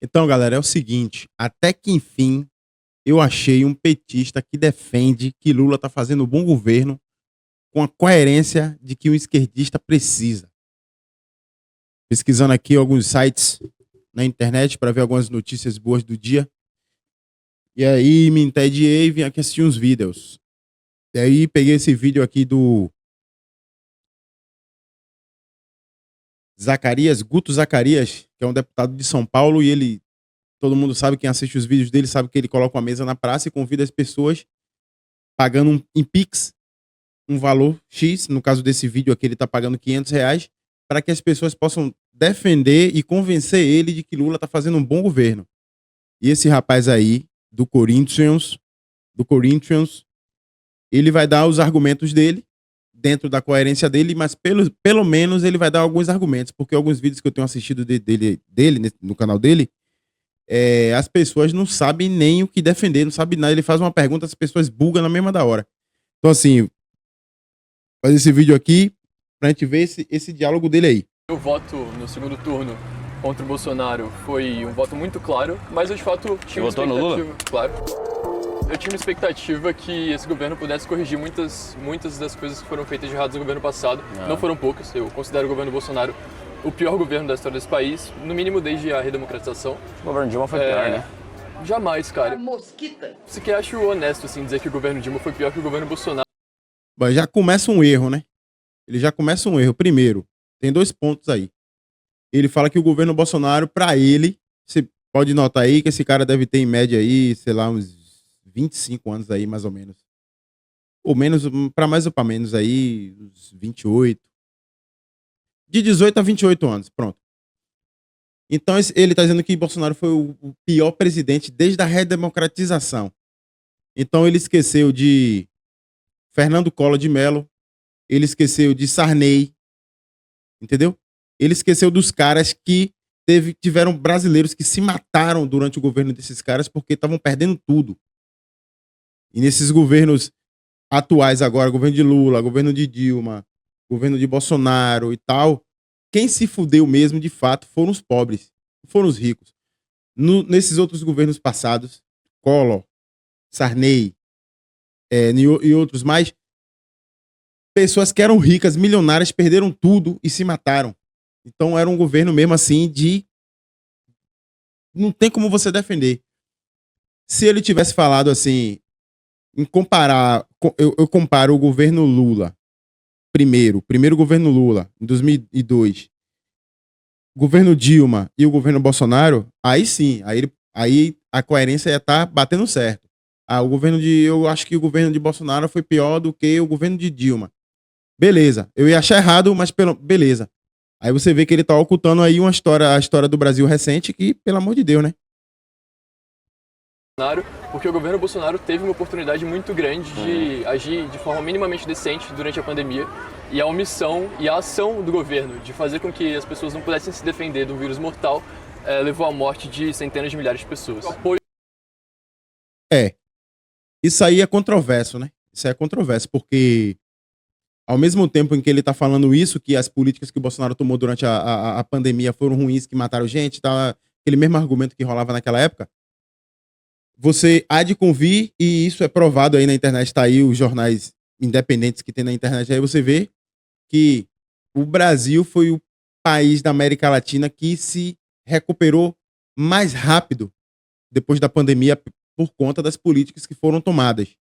Então, galera, é o seguinte, até que enfim eu achei um petista que defende que Lula tá fazendo um bom governo com a coerência de que um esquerdista precisa. Pesquisando aqui alguns sites na internet para ver algumas notícias boas do dia. E aí me entediei e vim aqui assistir uns vídeos. E aí peguei esse vídeo aqui do Zacarias, Guto Zacarias, que é um deputado de São Paulo, e ele, todo mundo sabe, quem assiste os vídeos dele sabe que ele coloca uma mesa na praça e convida as pessoas pagando em Pix um valor X, no caso desse vídeo aqui ele tá pagando R$ 500, para que as pessoas possam defender e convencer ele de que Lula tá fazendo um bom governo. E esse rapaz aí, do Corinthians, ele vai dar os argumentos dele, dentro da coerência dele, mas pelo menos ele vai dar alguns argumentos, porque alguns vídeos que eu tenho assistido dele no canal dele, as pessoas não sabem nem o que defender, não sabem nada. Ele faz uma pergunta, as pessoas bugam na mesma da hora. Então, assim, fazer esse vídeo aqui pra gente ver esse diálogo dele aí. O voto no segundo turno contra o Bolsonaro foi um voto muito claro, mas eu de fato tinha uma expectativa, claro. Eu tinha uma expectativa que esse governo pudesse corrigir muitas das coisas que foram feitas de erradas no governo passado. Não foram poucas. Eu considero o governo Bolsonaro o pior governo da história desse país, no mínimo desde a redemocratização. O governo Dilma foi pior, né? Jamais, cara. Mosquita. Você que acha honesto, assim, dizer que o governo Dilma foi pior que o governo Bolsonaro? Bom, já começa um erro, né? Ele já começa um erro. Primeiro, tem 2 pontos aí. Ele fala que o governo Bolsonaro, pra ele, você pode notar aí que esse cara deve ter em média aí, sei lá, uns 25 anos aí, mais ou menos. Ou menos, pra mais ou pra menos aí, uns 28. De 18 a 28 anos, pronto. Então ele tá dizendo que Bolsonaro foi o pior presidente desde a redemocratização. Então ele esqueceu de Fernando Collor de Mello, ele esqueceu de Sarney, entendeu? Ele esqueceu dos caras que tiveram brasileiros que se mataram durante o governo desses caras porque estavam perdendo tudo. E nesses governos atuais agora, governo de Lula, governo de Dilma, governo de Bolsonaro e tal, quem se fudeu mesmo, de fato, foram os pobres, foram os ricos. Nesses outros governos passados, Collor, Sarney, e outros mais, pessoas que eram ricas, milionárias, perderam tudo e se mataram. Então era um governo mesmo assim de... Não tem como você defender. Se ele tivesse falado assim, em comparar... Eu comparo o governo Lula, primeiro governo Lula, em 2002, governo Dilma e o governo Bolsonaro, aí sim, aí a coerência ia estar batendo certo. Eu acho que o governo de Bolsonaro foi pior do que o governo de Dilma. Beleza, eu ia achar errado, mas beleza. Aí você vê que ele tá ocultando aí a história do Brasil recente, que, pelo amor de Deus, né? Porque o governo Bolsonaro teve uma oportunidade muito grande de agir de forma minimamente decente durante a pandemia, e a omissão e a ação do governo de fazer com que as pessoas não pudessem se defender do vírus mortal levou à morte de centenas de milhares de pessoas. Isso aí é controverso, né? Isso aí é controverso, porque ao mesmo tempo em que ele tá falando isso, que as políticas que o Bolsonaro tomou durante a pandemia foram ruins, que mataram gente, tá? Aquele mesmo argumento que rolava naquela época, você há de convir, e isso é provado aí na internet, tá aí os jornais independentes que tem na internet, aí você vê que o Brasil foi o país da América Latina que se recuperou mais rápido depois da pandemia por conta das políticas que foram tomadas.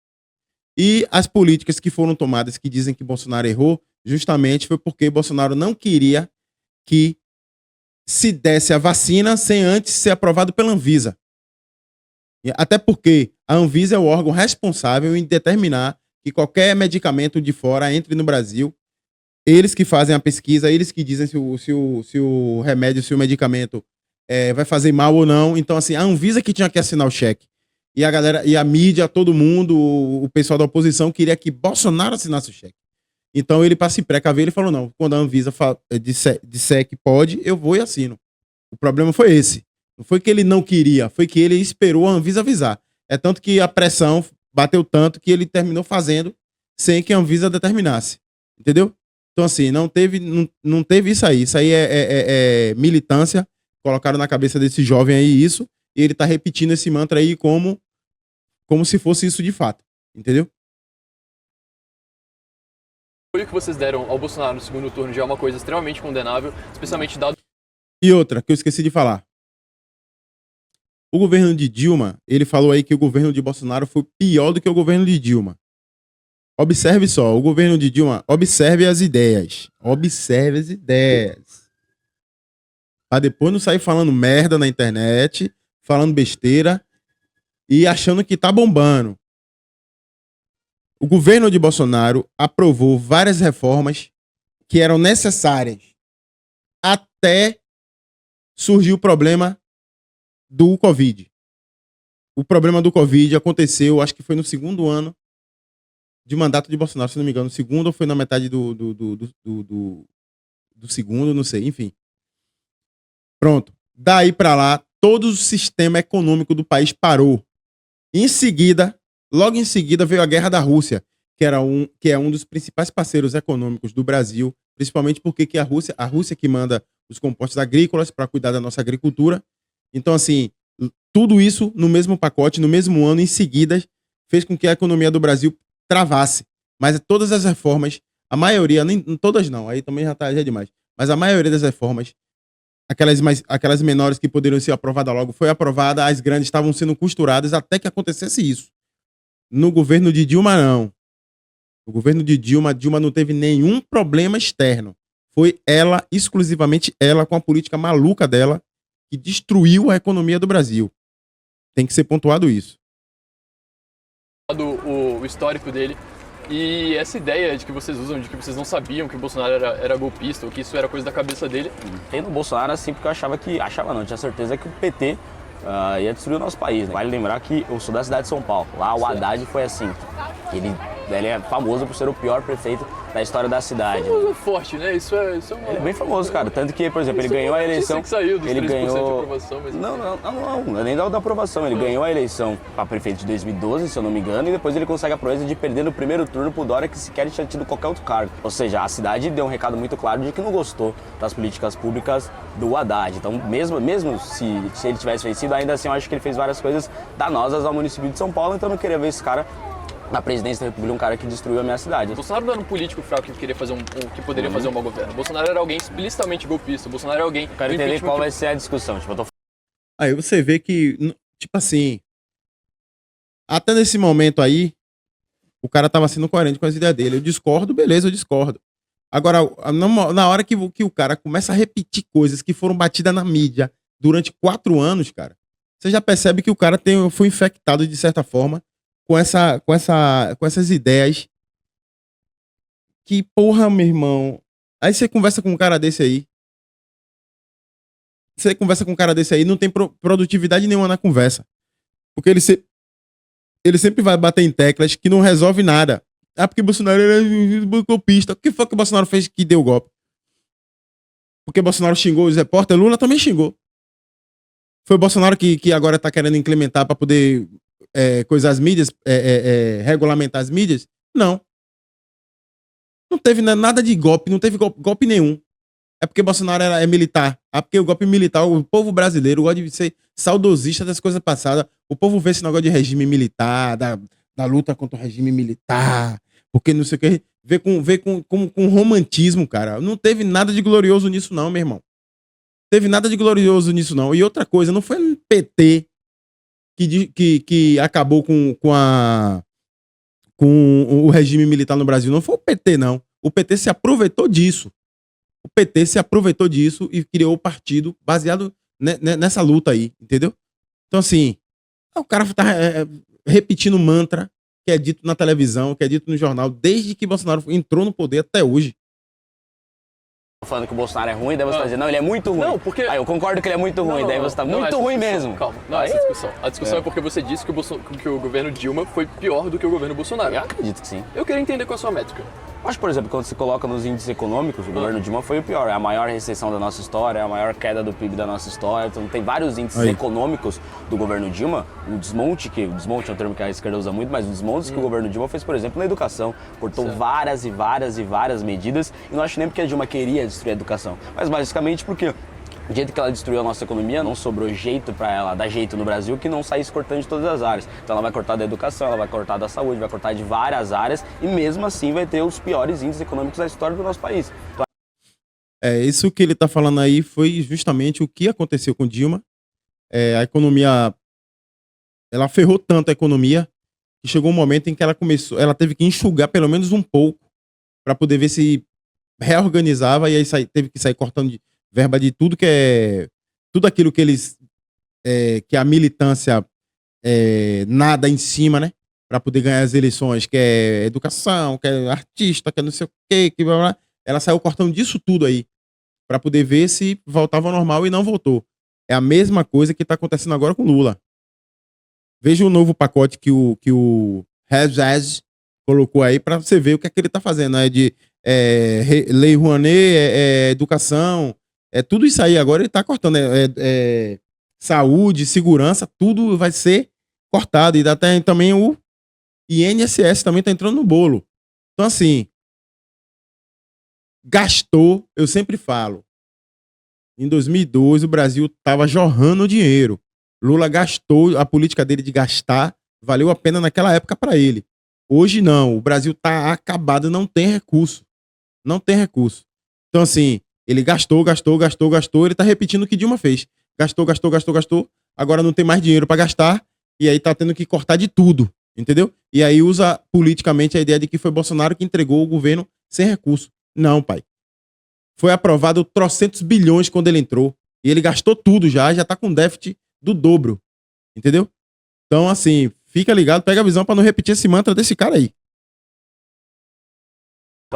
E as políticas que foram tomadas, que dizem que Bolsonaro errou, justamente foi porque Bolsonaro não queria que se desse a vacina sem antes ser aprovado pela Anvisa. Até porque a Anvisa é o órgão responsável em determinar que qualquer medicamento de fora entre no Brasil. Eles que fazem a pesquisa, eles que dizem se o remédio, se o medicamento vai fazer mal ou não. Então, assim, a Anvisa que tinha que assinar o cheque. E a galera, e a mídia, todo mundo, o pessoal da oposição queria que Bolsonaro assinasse o cheque. Então ele, para se precaver, ele falou, não, quando a Anvisa disser que pode, eu vou e assino. O problema foi esse. Não foi que ele não queria, foi que ele esperou a Anvisa avisar. É tanto que a pressão bateu tanto que ele terminou fazendo sem que a Anvisa determinasse. Entendeu? Então, assim, não teve isso aí. Isso aí é militância colocaram na cabeça desse jovem aí isso, e ele tá repetindo esse mantra aí como se fosse isso de fato, entendeu? O apoio que vocês deram ao Bolsonaro no segundo turno já é uma coisa extremamente condenável, especialmente dado... E outra, que eu esqueci de falar. O governo de Dilma, ele falou aí que o governo de Bolsonaro foi pior do que o governo de Dilma. Observe só, o governo de Dilma, observe as ideias. Observe as ideias. Pra depois não sair falando merda na internet, falando besteira e achando que tá bombando. O governo de Bolsonaro aprovou várias reformas que eram necessárias até surgir o problema do Covid. O problema do Covid aconteceu, acho que foi no segundo ano de mandato de Bolsonaro, se não me engano, no segundo ou foi na metade do segundo, não sei, enfim. Pronto. Daí pra lá, todo o sistema econômico do país parou. Em seguida, logo em seguida, veio a guerra da Rússia, que é um dos principais parceiros econômicos do Brasil, principalmente porque que a Rússia que manda os compostos agrícolas para cuidar da nossa agricultura. Então, assim, tudo isso no mesmo pacote, no mesmo ano, em seguida, fez com que a economia do Brasil travasse. Mas todas as reformas, a maioria, nem todas não, aí também já é demais, mas a maioria das reformas, aquelas menores que poderiam ser aprovadas logo, foi aprovada, as grandes estavam sendo costuradas até que acontecesse isso. No governo de Dilma, não. No governo de Dilma não teve nenhum problema externo. Foi ela, exclusivamente ela, com a política maluca dela, que destruiu a economia do Brasil. Tem que ser pontuado isso. O histórico dele e essa ideia de que vocês usam, de que vocês não sabiam que o Bolsonaro era golpista ou que isso era coisa da cabeça dele. Tem no Bolsonaro assim porque eu tinha certeza que o PT ia destruir o nosso país, né? Vale lembrar que eu sou da cidade de São Paulo, lá o Haddad foi assim, ele é famoso por ser o pior prefeito da história da cidade. Famoso forte, né? Isso é uma... Ele é bem famoso, cara. Tanto que, por exemplo, ele ganhou a eleição... Que saiu dos ele 3% ganhou... de aprovação, mas... Não, nem da aprovação. Ele ganhou a eleição para prefeito de 2012, se eu não me engano, e depois ele consegue a proeza de perder no primeiro turno pro Dória, que sequer tinha tido qualquer outro cargo. Ou seja, a cidade deu um recado muito claro de que não gostou das políticas públicas do Haddad. Então, mesmo se ele tivesse vencido, ainda assim, eu acho que ele fez várias coisas danosas ao município de São Paulo, então eu não queria ver esse cara na presidência da República, um cara que destruiu a minha cidade. Bolsonaro não era um político fraco que queria fazer que poderia fazer um mau governo. Bolsonaro era alguém explicitamente golpista. Bolsonaro era alguém... Eu quero entender qual vai ser a discussão. Aí você vê que, tipo assim, até nesse momento aí, o cara tava sendo coerente com as ideias dele. Eu discordo, beleza, eu discordo. Agora, na hora que o cara começa a repetir coisas que foram batidas na mídia durante 4 anos, cara, você já percebe que o cara foi infectado de certa forma com essas ideias que, porra, meu irmão. Aí você conversa com um cara desse aí. Não tem produtividade nenhuma na conversa. Porque ele sempre vai bater em teclas que não resolve nada. Ah, porque Bolsonaro era golpista. O que foi que o Bolsonaro fez que deu o golpe? Porque Bolsonaro xingou os repórteres, Lula também xingou. Foi o Bolsonaro que agora tá querendo implementar para poder coisar as mídias, regulamentar as mídias? Não. Não teve nada de golpe, não teve golpe nenhum. É porque Bolsonaro é militar. É porque o golpe militar, o povo brasileiro gosta de ser saudosista das coisas passadas. O povo vê esse negócio de regime militar, da luta contra o regime militar, porque não sei o que. Vê com romantismo, cara. Não teve nada de glorioso nisso, não, meu irmão. Teve nada de glorioso nisso, não. E outra coisa, não foi um PT que acabou com o regime militar no Brasil. Não foi o PT, não. O PT se aproveitou disso. O PT se aproveitou disso e criou o partido baseado nessa luta aí, entendeu? Então, assim, o cara tá repetindo mantra que é dito na televisão, que é dito no jornal, desde que Bolsonaro entrou no poder até hoje. Falando que o Bolsonaro é ruim, daí você tá dizendo, não, ele é muito ruim. Não, porque... Aí eu concordo que ele é muito ruim, daí você tá muito ruim mesmo. Calma, não é essa discussão. A discussão é porque você disse que o governo Dilma foi pior do que o governo Bolsonaro. Eu acredito que sim. Eu queria entender qual é a sua métrica. Acho, por exemplo, quando se coloca nos índices econômicos, o governo Dilma foi o pior. É a maior recessão da nossa história, é a maior queda do PIB da nossa história. Então tem vários índices econômicos do governo Dilma. O desmonte é um termo que a esquerda usa muito, mas os desmontes que o governo Dilma fez, por exemplo, na educação. Cortou várias e várias e várias medidas. E não acho nem porque a Dilma queria destruir a educação, mas basicamente porque Do jeito que ela destruiu a nossa economia, não sobrou jeito para ela dar jeito no Brasil que não saísse cortando de todas as áreas. Então ela vai cortar da educação, ela vai cortar da saúde, vai cortar de várias áreas e mesmo assim vai ter os piores índices econômicos da história do nosso país. Então, Isso que ele tá falando aí foi justamente o que aconteceu com Dilma. A economia, ela ferrou tanto a economia que chegou um momento em que ela teve que enxugar pelo menos um pouco para poder ver se reorganizava e aí teve que sair cortando verba de tudo tudo aquilo que eles que a militância nada em cima, né? Para poder ganhar as eleições, que é educação, que é artista, que é não sei o quê, que blá, blá. Ela saiu cortando disso tudo aí para poder ver se voltava ao normal e não voltou. É a mesma coisa que está acontecendo agora com Lula. Veja o novo pacote que o Rezaz colocou aí para você ver o que é que ele está fazendo. Lei Rouanet, educação, tudo isso aí agora ele está cortando. Saúde, segurança, tudo vai ser cortado. E até também o INSS também está entrando no bolo. Então, assim, gastou, eu sempre falo, em 2012 o Brasil estava jorrando dinheiro. Lula gastou, a política dele de gastar valeu a pena naquela época para ele. Hoje não, o Brasil está acabado, não tem recurso. Não tem recurso. Então, assim, ele gastou, ele tá repetindo o que Dilma fez. Gastou, agora não tem mais dinheiro para gastar, e aí tá tendo que cortar de tudo, entendeu? E aí usa politicamente a ideia de que foi Bolsonaro que entregou o governo sem recurso. Não, pai. Foi aprovado 300 bilhões quando ele entrou, e ele gastou tudo já tá com déficit do dobro, entendeu? Então, assim, fica ligado, pega a visão para não repetir esse mantra desse cara aí.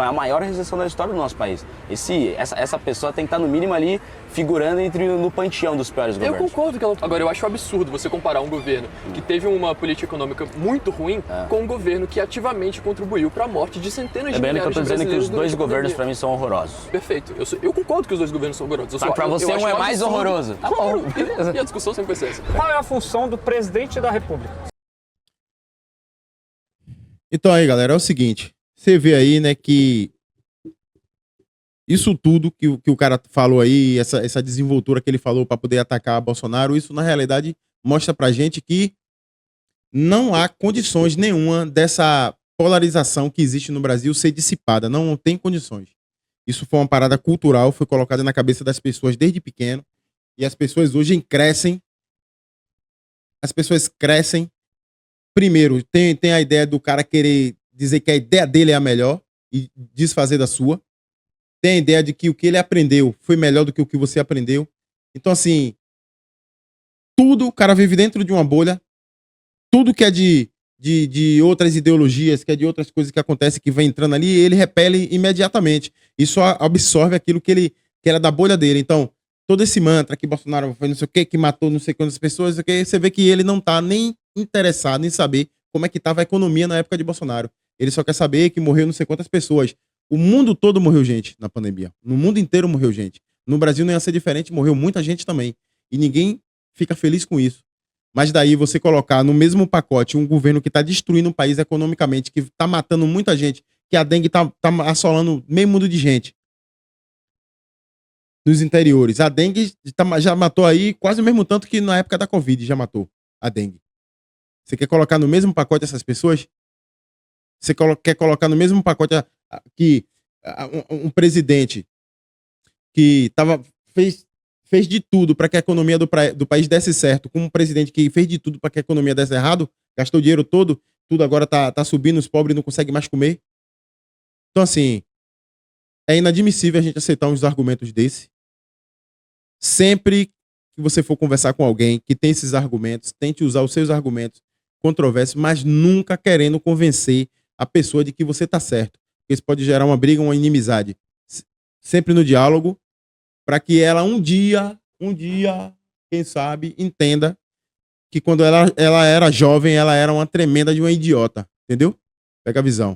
é a maior recessão da história do nosso país. Essa pessoa tem que estar, no mínimo, ali, figurando no panteão dos piores governos. Eu concordo que ela... Agora, eu acho absurdo você comparar um governo que teve uma política econômica muito ruim com um governo que ativamente contribuiu para a morte de centenas de milhares de brasileiros. Eu tô dizendo que os dois governos, para mim, são horrorosos. Perfeito. Eu concordo que os dois governos são horrorosos. Para você, um é mais horroroso. Tá bom. E a discussão sempre vai ser essa. Qual é a função do presidente da República? Então aí, galera, é o seguinte. Você vê aí, né, que isso tudo que o cara falou aí, essa desenvoltura que ele falou para poder atacar Bolsonaro, isso na realidade mostra pra gente que não há condições nenhuma dessa polarização que existe no Brasil ser dissipada. Não tem condições. Isso foi uma parada cultural, foi colocada na cabeça das pessoas desde pequeno, e as pessoas hoje crescem. As pessoas crescem. Primeiro, tem a ideia do cara querer dizer que a ideia dele é a melhor e desfazer da sua. Tem a ideia de que o que ele aprendeu foi melhor do que o que você aprendeu. Então, assim, tudo o cara vive dentro de uma bolha. Tudo que é de outras ideologias, que é de outras coisas que acontecem, que vem entrando ali, ele repele imediatamente. E só absorve aquilo que era da bolha dele. Então, todo esse mantra que Bolsonaro foi não sei o quê, que matou não sei quantas pessoas, você vê que ele não tá nem interessado em saber como é que estava a economia na época de Bolsonaro. Ele só quer saber que morreu não sei quantas pessoas. O mundo todo morreu gente na pandemia. No mundo inteiro morreu gente. No Brasil não ia ser diferente, morreu muita gente também. E ninguém fica feliz com isso. Mas daí você colocar no mesmo pacote um governo que está destruindo o país economicamente, que está matando muita gente, que a dengue tá assolando meio mundo de gente nos interiores. A dengue já matou aí quase o mesmo tanto que na época da Covid já matou a dengue. Você quer colocar no mesmo pacote essas pessoas? Você quer colocar no mesmo pacote que um presidente que fez de tudo para que a economia do país desse certo, com um presidente que fez de tudo para que a economia desse errado, gastou o dinheiro todo, tudo agora tá subindo, os pobres não conseguem mais comer. Então, assim, é inadmissível a gente aceitar uns argumentos desse. Sempre que você for conversar com alguém que tem esses argumentos, tente usar os seus argumentos controversos, mas nunca querendo convencer a pessoa de que você tá certo. Porque isso pode gerar uma briga, uma inimizade. Sempre no diálogo, para que ela um dia, quem sabe, entenda que quando ela era jovem, ela era uma tremenda de uma idiota. Entendeu? Pega a visão.